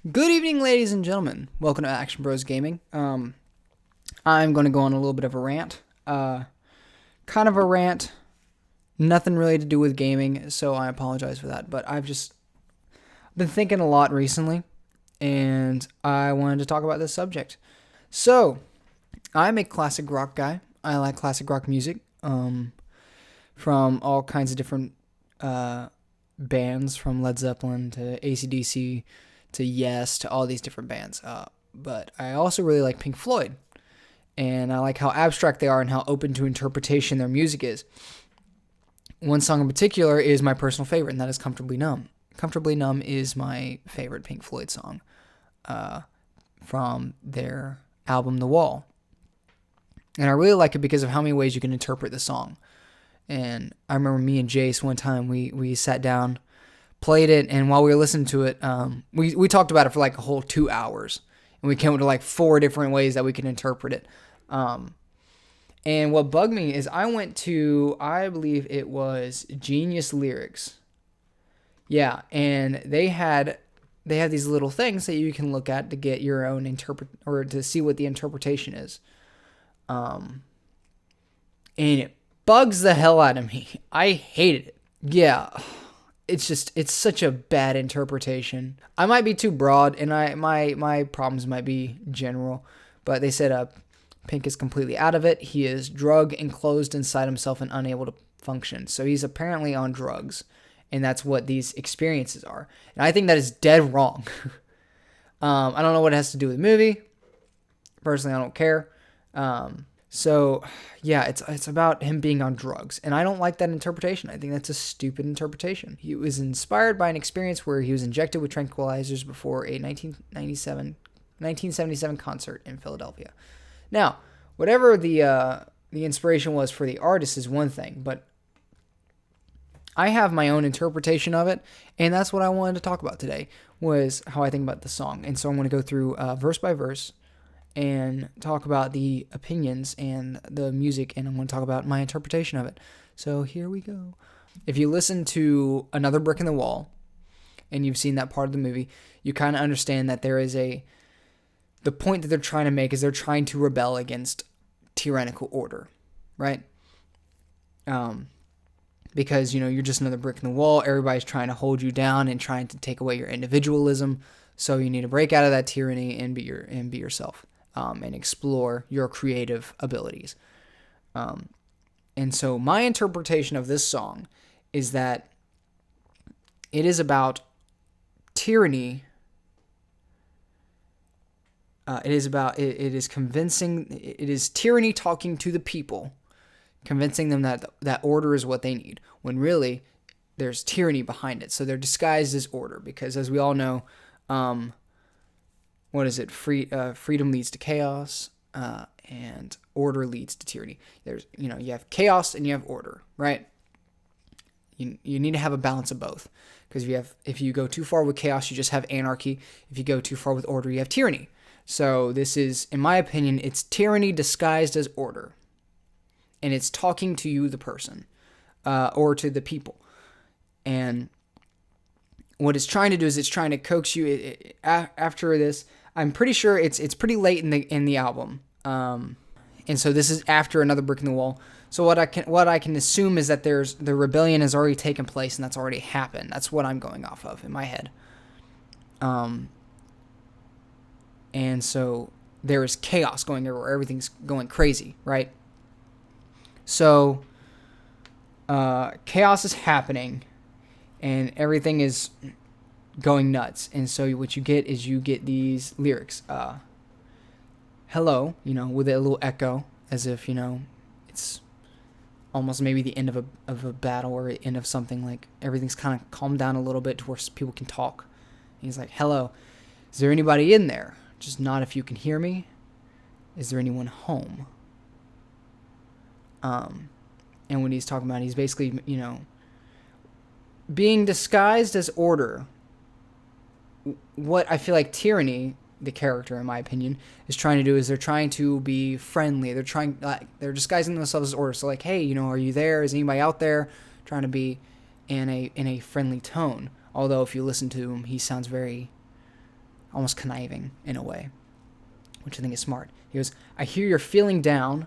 Good evening, ladies and gentlemen. Welcome to Action Bros Gaming. I'm going to go on a little bit of a rant. Kind of a rant, nothing really to do with gaming, so I apologize for that. But I've just been thinking a lot recently, and I wanted to talk about this subject. So, I'm a classic rock guy. I like classic rock music from all kinds of different bands, from Led Zeppelin to AC/DC to Yes to all these different bands. But I also really like Pink Floyd, and I like how abstract they are and how open to interpretation their music is. One song in particular is my personal favorite, and that is Comfortably Numb. Comfortably Numb is my favorite Pink Floyd song from their album The Wall. And I really like it because of how many ways you can interpret the song. And I remember me and Jace one time, we sat down, played it, and while we were listening to it, we talked about it for like a whole 2 hours. And we came up to like 4 different ways that we can interpret it. And what bugged me is I went to, I believe it was Genius Lyrics. Yeah, and they have these little things that you can look at to get your own or to see what the interpretation is. And it bugs the hell out of me. I hated it. Yeah. It's such a bad interpretation. I might be too broad, and my problems might be general, but they said Pink is completely out of it. He is drug enclosed inside himself and unable to function. So he's apparently on drugs, and that's what these experiences are. And I think that is dead wrong. I don't know what it has to do with the movie. Personally, I don't care. So, yeah, it's about him being on drugs, and I don't like that interpretation. I think that's a stupid interpretation. He was inspired by an experience where he was injected with tranquilizers before a 1977 concert in Philadelphia. Now, whatever the inspiration was for the artist is one thing, but I have my own interpretation of it, and that's what I wanted to talk about today, was how I think about the song. And so I'm going to go through verse by verse and talk about the opinions and the music, and I'm going to talk about my interpretation of it. So here we go. If you listen to Another Brick in the Wall, and you've seen that part of the movie, you kind of understand that there is the point that they're trying to make is they're trying to rebel against tyrannical order, right? Because, you're just another brick in the wall. Everybody's trying to hold you down and trying to take away your individualism. So you need to break out of that tyranny and be yourself. And explore your creative abilities. And so my interpretation of this song is that it is about tyranny. It is convincing, it is tyranny talking to the people, convincing them that order is what they need, when really there's tyranny behind it. So they're disguised as order, because as we all know, what is it? Freedom leads to chaos, and order leads to tyranny. There's, you have chaos and you have order, right? You need to have a balance of both, because if you go too far with chaos, you just have anarchy. If you go too far with order, you have tyranny. So this is, in my opinion, it's tyranny disguised as order, and it's talking to you, the person, or to the people, and what it's trying to do is it's trying to coax you after this. I'm pretty sure it's pretty late in the album, and so this is after Another Brick in the Wall. So what I can assume is that the rebellion has already taken place, and that's already happened. That's what I'm going off of in my head. And so there is chaos going everywhere. Everything's going crazy, right? So chaos is happening, and everything is going nuts. And so what you get is these lyrics. Hello, with a little echo, as if, it's almost maybe the end of a battle or the end of something, like everything's kind of calmed down a little bit to where people can talk. And he's like, hello, is there anybody in there? Just not if you can hear me. Is there anyone home? And when he's talking about, he's basically, being disguised as order. What I feel like tyranny, the character, in my opinion, is trying to do is they're trying to be friendly. They're disguising themselves as order. So like, hey, are you there? Is anybody out there? Trying to be in a friendly tone. Although if you listen to him, he sounds very almost conniving in a way, which I think is smart. He goes, I hear you're feeling down.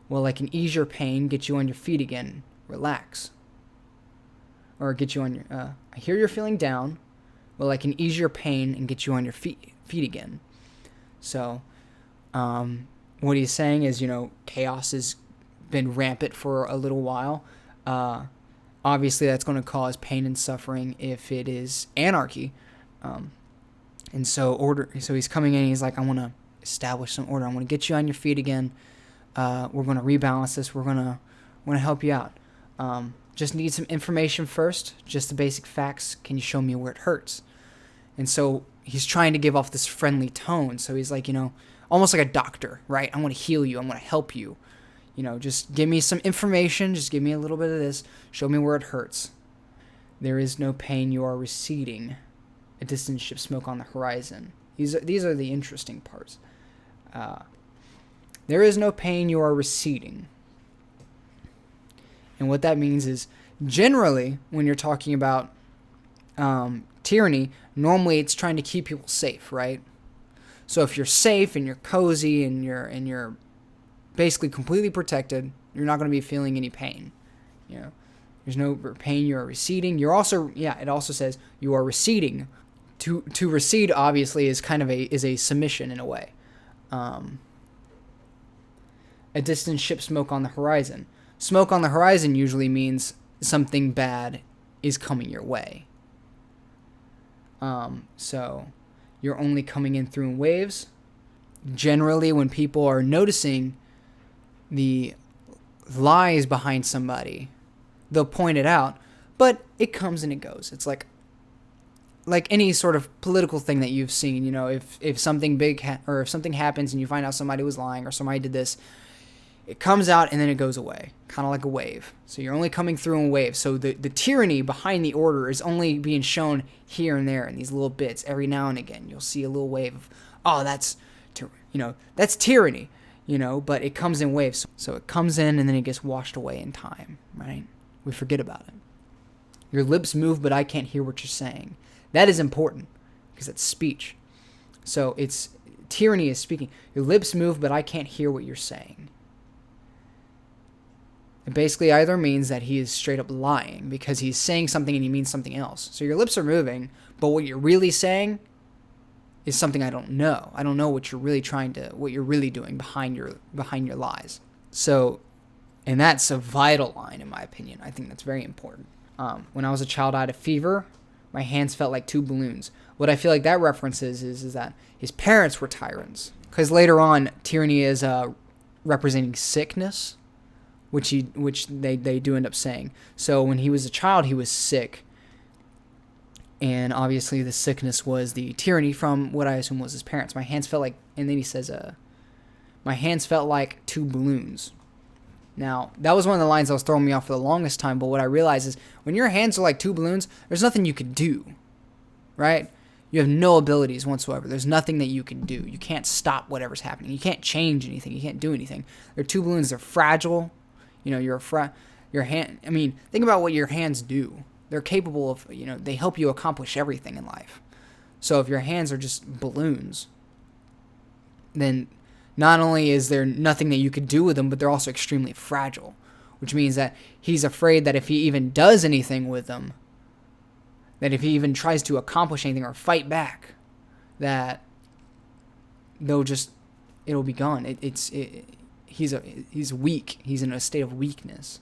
Well, I can ease your pain, get you on your feet again. Relax. Or get you on your... I hear you're feeling down. Well, I can ease your pain and get you on your feet again. So, what he's saying is, chaos has been rampant for a little while. Obviously, that's going to cause pain and suffering if it is anarchy. And so he's coming in and he's like, I want to establish some order. I want to get you on your feet again. We're going to rebalance this. We're going to help you out. Just need some information first, just the basic facts. Can you show me where it hurts? And so he's trying to give off this friendly tone. So he's like, almost like a doctor, right? I want to heal you. I want to help you. Just give me some information. Just give me a little bit of this. Show me where it hurts. There is no pain. You are receding. A distant ship smoke on the horizon. These are the interesting parts. There is no pain. You are receding. And what that means is, generally, when you're talking about tyranny, normally it's trying to keep people safe, right? So if you're safe and you're cozy and you're basically completely protected, you're not going to be feeling any pain. There's no pain. You are receding. You're also, it also says you are receding. To recede, obviously, is kind of a submission in a way. A distant ship smoke on the horizon. Smoke on the horizon usually means something bad is coming your way. So you're only coming in through waves. Generally, when people are noticing the lies behind somebody, they'll point it out, but it comes and it goes. It's like any sort of political thing that you've seen. If something big or if something happens and you find out somebody was lying or somebody did this, it comes out and then it goes away, kind of like a wave. So you're only coming through in waves. So the tyranny behind the order is only being shown here and there in these little bits. Every now and again, you'll see a little wave of, that's tyranny, but it comes in waves. So it comes in and then it gets washed away in time, right? We forget about it. Your lips move, but I can't hear what you're saying. That is important because it's speech. So tyranny is speaking. Your lips move, but I can't hear what you're saying. It basically either means that he is straight up lying because he's saying something and he means something else. So your lips are moving, but what you're really saying is something I don't know. I don't know what you're really what you're really doing behind your lies. So, and that's a vital line in my opinion. I think that's very important. When I was a child, I had a fever. My hands felt like two balloons. What I feel like that references is that his parents were tyrants. Because later on, tyranny is representing sickness. Which they do end up saying. So when he was a child, he was sick. And obviously the sickness was the tyranny from what I assume was his parents. My hands felt like, and then he says, my hands felt like two balloons. Now, that was one of the lines that was throwing me off for the longest time, but what I realized is when your hands are like two balloons, there's nothing you could do, right? You have no abilities whatsoever. There's nothing that you can do. You can't stop whatever's happening. You can't change anything. You can't do anything. They're two balloons. They're fragile. Your hand, think about what your hands do. They're capable of, they help you accomplish everything in life. So if your hands are just balloons, then not only is there nothing that you could do with them, but they're also extremely fragile, which means that he's afraid that if he even does anything with them, that if he even tries to accomplish anything or fight back, that it'll be gone. He's weak. He's in a state of weakness.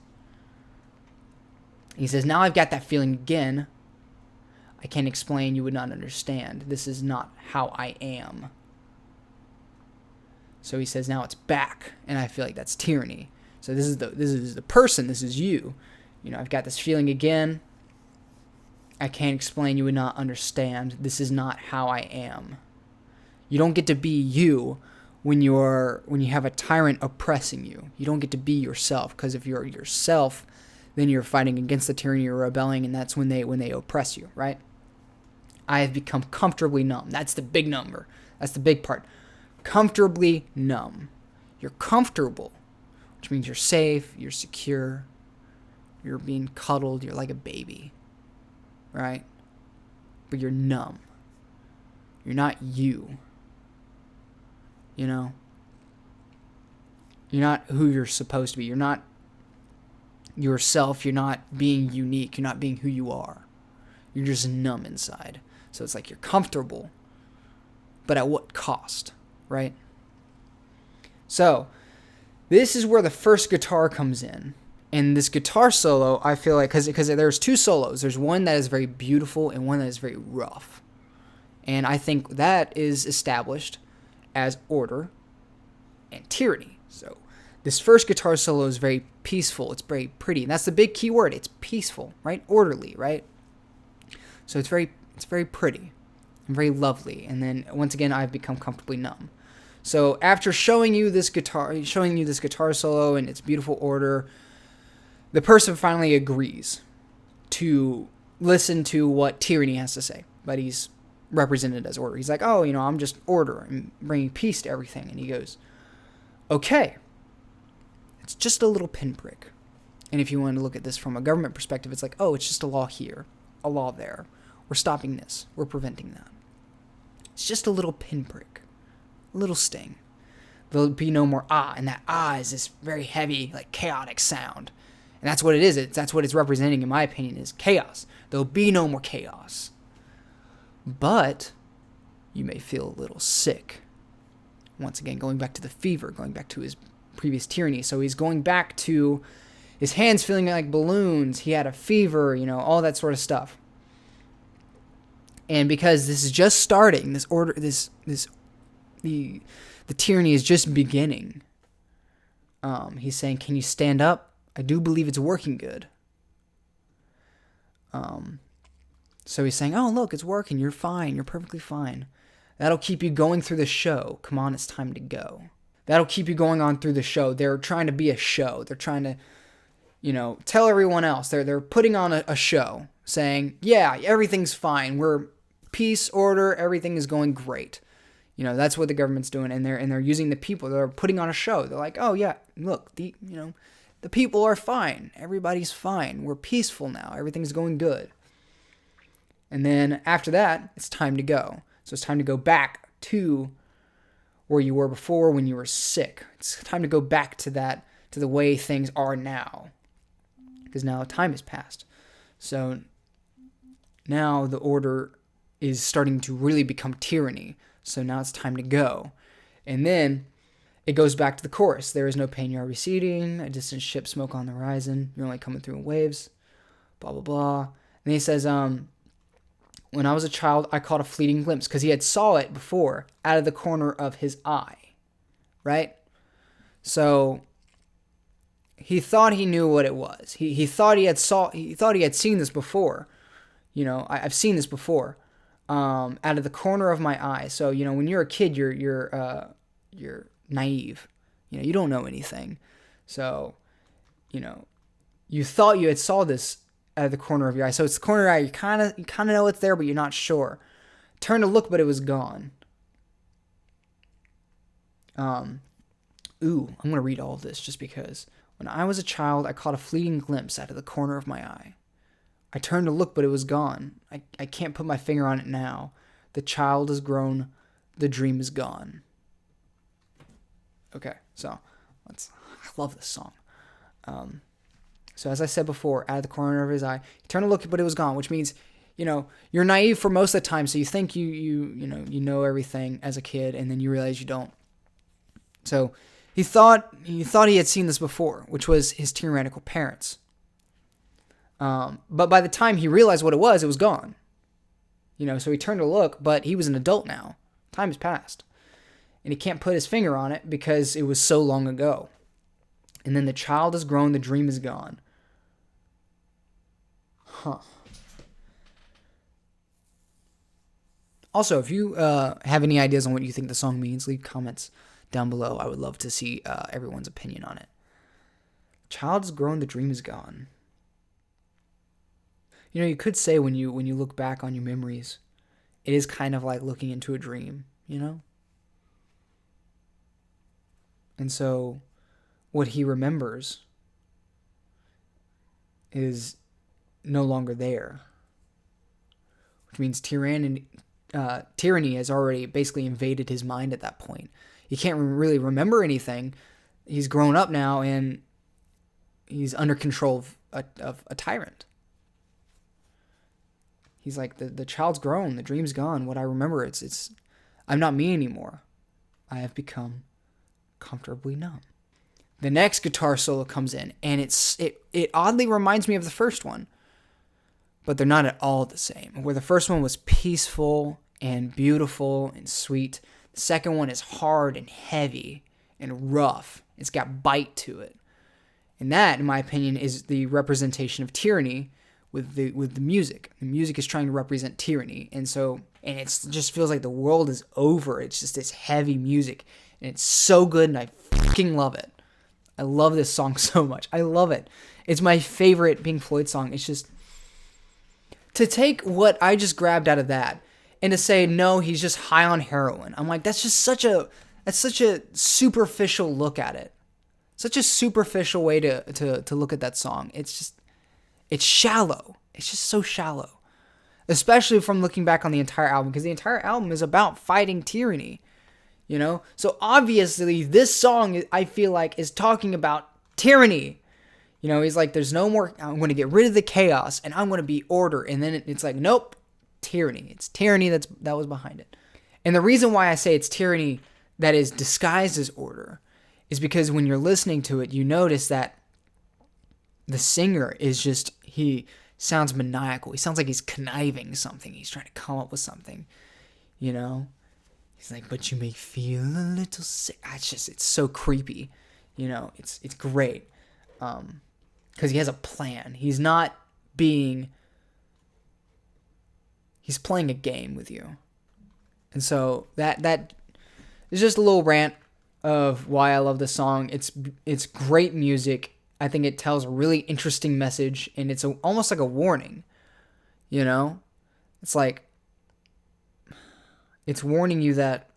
He says, now I've got that feeling again. I can't explain. You would not understand. This is not how I am. So he says, now it's back. And I feel like that's tyranny. So this is the person. This is you. I've got this feeling again. I can't explain. You would not understand. This is not how I am. You don't get to be you when you have a tyrant oppressing you. You don't get to be yourself, because if you're yourself, then you're fighting against the tyranny, you're rebelling, and that's when they oppress you, right? I have become comfortably numb. That's the big number. That's the big part. Comfortably numb. You're comfortable, which means you're safe, you're secure, you're being cuddled, you're like a baby, right? But you're numb. You're not you. You know? You're not who you're supposed to be. You're not yourself. You're not being unique. You're not being who you are. You're just numb inside. So it's like you're comfortable, but at what cost, right? So this is where the first guitar comes in. And this guitar solo, I feel like, because there's two solos. There's one that is very beautiful and one that is very rough. And I think that is established as order and tyranny. So this first guitar solo is very peaceful. It's very pretty. And that's the big key word. It's peaceful, right? Orderly, right? So it's very pretty and very lovely. And then once again, I've become comfortably numb. So after showing you this guitar solo and its beautiful order, the person finally agrees to listen to what tyranny has to say. But he's represented as order. He's like, oh, I'm just order and bringing peace to everything. And he goes, okay, it's just a little pinprick. And if you want to look at this from a government perspective, it's like, oh, it's just a law here, a law there. We're stopping this. We're preventing that. It's just a little pinprick, a little sting. There'll be no more ah, and that ah is this very heavy, like chaotic sound. And that's what it is. That's what it's representing, in my opinion, is chaos. There'll be no more chaos. But you may feel a little sick. Once again, going back to the fever, going back to his previous tyranny. So he's going back to his hands feeling like balloons. He had a fever, all that sort of stuff. And because this is just starting, the tyranny is just beginning. He's saying, can you stand up? I do believe it's working good. So he's saying, oh, look, it's working. You're fine. You're perfectly fine. That'll keep you going through the show. Come on, it's time to go. That'll keep you going on through the show. They're trying to be a show. They're trying to, tell everyone else. They're putting on a show saying, yeah, everything's fine. We're peace, order, everything is going great. That's what the government's doing. And they're using the people. They're putting on a show. They're like, oh, yeah, look, the people are fine. Everybody's fine. We're peaceful now. Everything's going good. And then after that, it's time to go. So it's time to go back to where you were before when you were sick. It's time to go back to that, to the way things are now. Because now time has passed. So now the order is starting to really become tyranny. So now it's time to go. And then it goes back to the chorus. There is no pain, you are receding. A distant ship, smoke on the horizon. You're only coming through in waves. Blah, blah, blah. And then he says, when I was a child, I caught a fleeting glimpse. Because he had saw it before out of the corner of his eye. Right? So he thought he knew what it was. He thought he had seen this before. I've seen this before. Out of the corner of my eye. So, when you're a kid, you're naive. You don't know anything. So, you thought you had saw this out of the corner of your eye. So it's the corner of your eye. You kind of know it's there, but you're not sure. Turn to look, but it was gone. I'm going to read all of this just because. When I was a child, I caught a fleeting glimpse out of the corner of my eye. I turned to look, but it was gone. I can't put my finger on it now. The child has grown. The dream is gone. Okay, so I love this song. So as I said before, out of the corner of his eye, he turned to look, but it was gone, which means, you're naive for most of the time, so you think you know everything as a kid, and then you realize you don't. So he thought he had seen this before, which was his tyrannical parents. But by the time he realized what it was gone. So he turned to look, but he was an adult now. Time has passed. And he can't put his finger on it because it was so long ago. And then the child has grown, the dream is gone. Huh. Also, if you have any ideas on what you think the song means, leave comments down below. I would love to see everyone's opinion on it. Child has grown, the dream is gone. You could say when you look back on your memories, it is kind of like looking into a dream, And so what he remembers is no longer there, which means tyranny tyranny has already basically invaded his mind at that point. He can't really remember anything. He's grown up now, and he's under control of a tyrant. He's like, the child's grown, the dream's gone. What I remember, it's I'm not me anymore. I have become comfortably numb. The next guitar solo comes in, and it oddly reminds me of the first one, but they're not at all the same. Where the first one was peaceful and beautiful and sweet, the second one is hard and heavy and rough. It's got bite to it. And that, in my opinion, is the representation of tyranny with the music. The music is trying to represent tyranny. And it just feels like the world is over. It's just this heavy music. And it's so good, and I fucking love it. I love this song so much. I love it. It's my favorite Pink Floyd song. It's just, to take what I just grabbed out of that and to say, no, he's just high on heroin. I'm like, that's such a superficial look at it. Such a superficial way to look at that song. It's shallow. It's just so shallow. Especially from looking back on the entire album, because the entire album is about fighting tyranny. You know? So obviously this song, I feel like, is talking about tyranny. You know, he's like, there's no more, I'm going to get rid of the chaos, and I'm going to be order. And then it's like, nope, tyranny. It's tyranny that was behind it. And the reason why I say it's tyranny that is disguised as order is because when you're listening to it, you notice that the singer is just, he sounds maniacal. He sounds like he's conniving something. He's trying to come up with something, you know? He's like, but you may feel a little sick. It's so creepy, you know? It's great. Because he has a plan. He's not being, he's playing a game with you. And so that is just a little rant of why I love this song. It's great music. I think it tells a really interesting message, and it's almost like a warning, you know? It's like, it's warning you that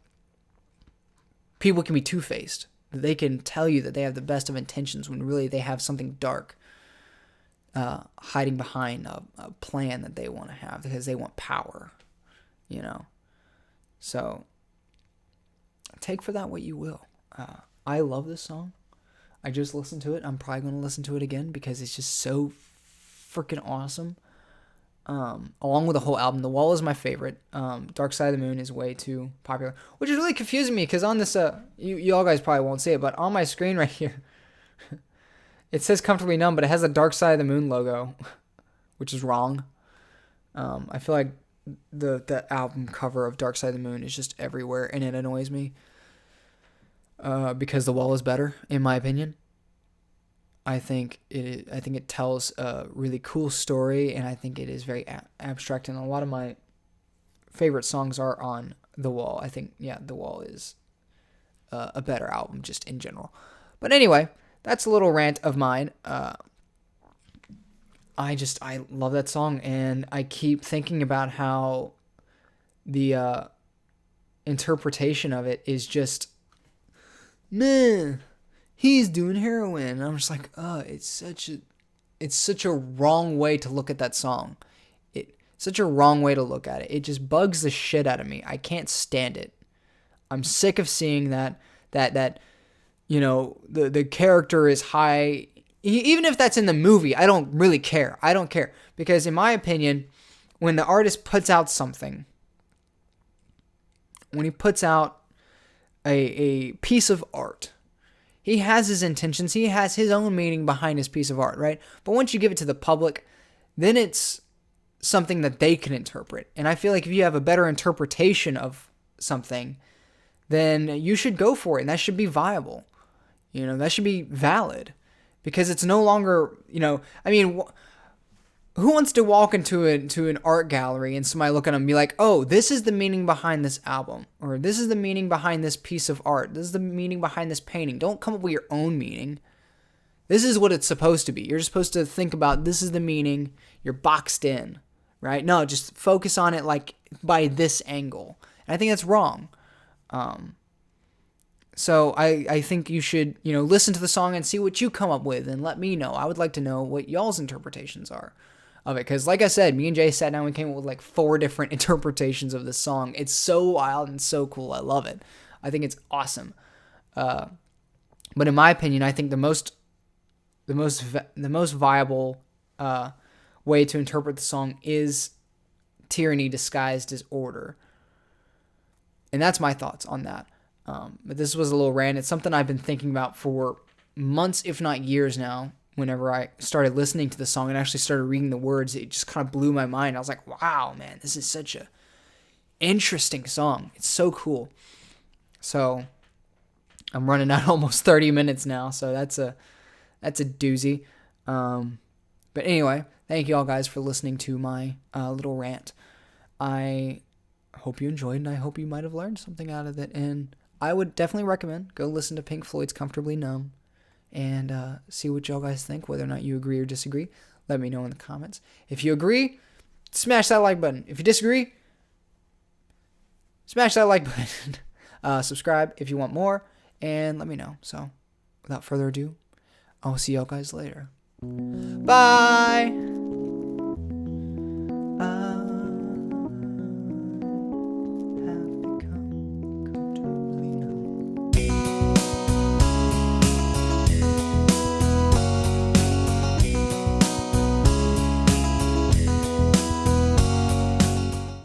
people can be two-faced. That they can tell you that they have the best of intentions when really they have something dark hiding behind a plan that they want to have because they want power, you know? So, take for that what you will. I love this song. I just listened to it. I'm probably going to listen to it again because it's just so freaking awesome. Along with the whole album. The Wall is my favorite. Dark Side of the Moon is way too popular, which is really confusing me because on this, you all guys probably won't see it, but on my screen right here, it says Comfortably Numb, but it has a Dark Side of the Moon logo, which is wrong. I feel like the album cover of Dark Side of the Moon is just everywhere, and it annoys me. Because The Wall is better, in my opinion. I think it tells a really cool story, and I think it is very abstract. And a lot of my favorite songs are on The Wall. I think, The Wall is a better album, just in general. But anyway, that's a little rant of mine. I love that song, and I keep thinking about how the interpretation of it is just, man, he's doing heroin. And I'm just like, it's such a wrong way to look at that song. Such a wrong way to look at it. It just bugs the shit out of me. I can't stand it. I'm sick of seeing that you know, the character is high. Even if that's in the movie, I don't really care. I don't care. Because in my opinion, when the artist puts out something, when he puts out a piece of art, he has his intentions. He has his own meaning behind his piece of art, right? But once you give it to the public, then it's something that they can interpret. And I feel like if you have a better interpretation of something, then you should go for it. And that should be viable. You know, that should be valid. Because it's no longer, you know, I mean, who wants to walk into an art gallery and somebody look at them and be like, oh, this is the meaning behind this album, or this is the meaning behind this piece of art, this is the meaning behind this painting. Don't come up with your own meaning. This is what it's supposed to be. You're just supposed to think about, this is the meaning, you're boxed in, right? No, just focus on it like by this angle. And I think that's wrong. So I think you should, you know, listen to the song and see what you come up with and let me know. I would like to know what y'all's interpretations are. of it. Because like I said, me and Jay sat down, we came up with like 4 different interpretations of this song. It's so wild and so cool. I love it. I think it's awesome. But in my opinion, I think the most viable way to interpret the song is tyranny disguised as order. And that's my thoughts on that. But this was a little rant. It's something I've been thinking about for months, if not years now. Whenever I started listening to the song and actually started reading the words, it just kind of blew my mind. I was like, wow, man, this is such a interesting song. It's so cool. So I'm running out almost 30 minutes now, so that's a doozy. But anyway, thank you all guys for listening to my little rant. I hope you enjoyed, and I hope you might have learned something out of it. And I would definitely recommend go listen to Pink Floyd's Comfortably Numb and see what y'all guys think, whether or not you agree or disagree. Let me know in the comments. If you agree, smash that like button. If you disagree, smash that like button. Subscribe if you want more, and let me know. So, without further ado, I'll see y'all guys later. Bye!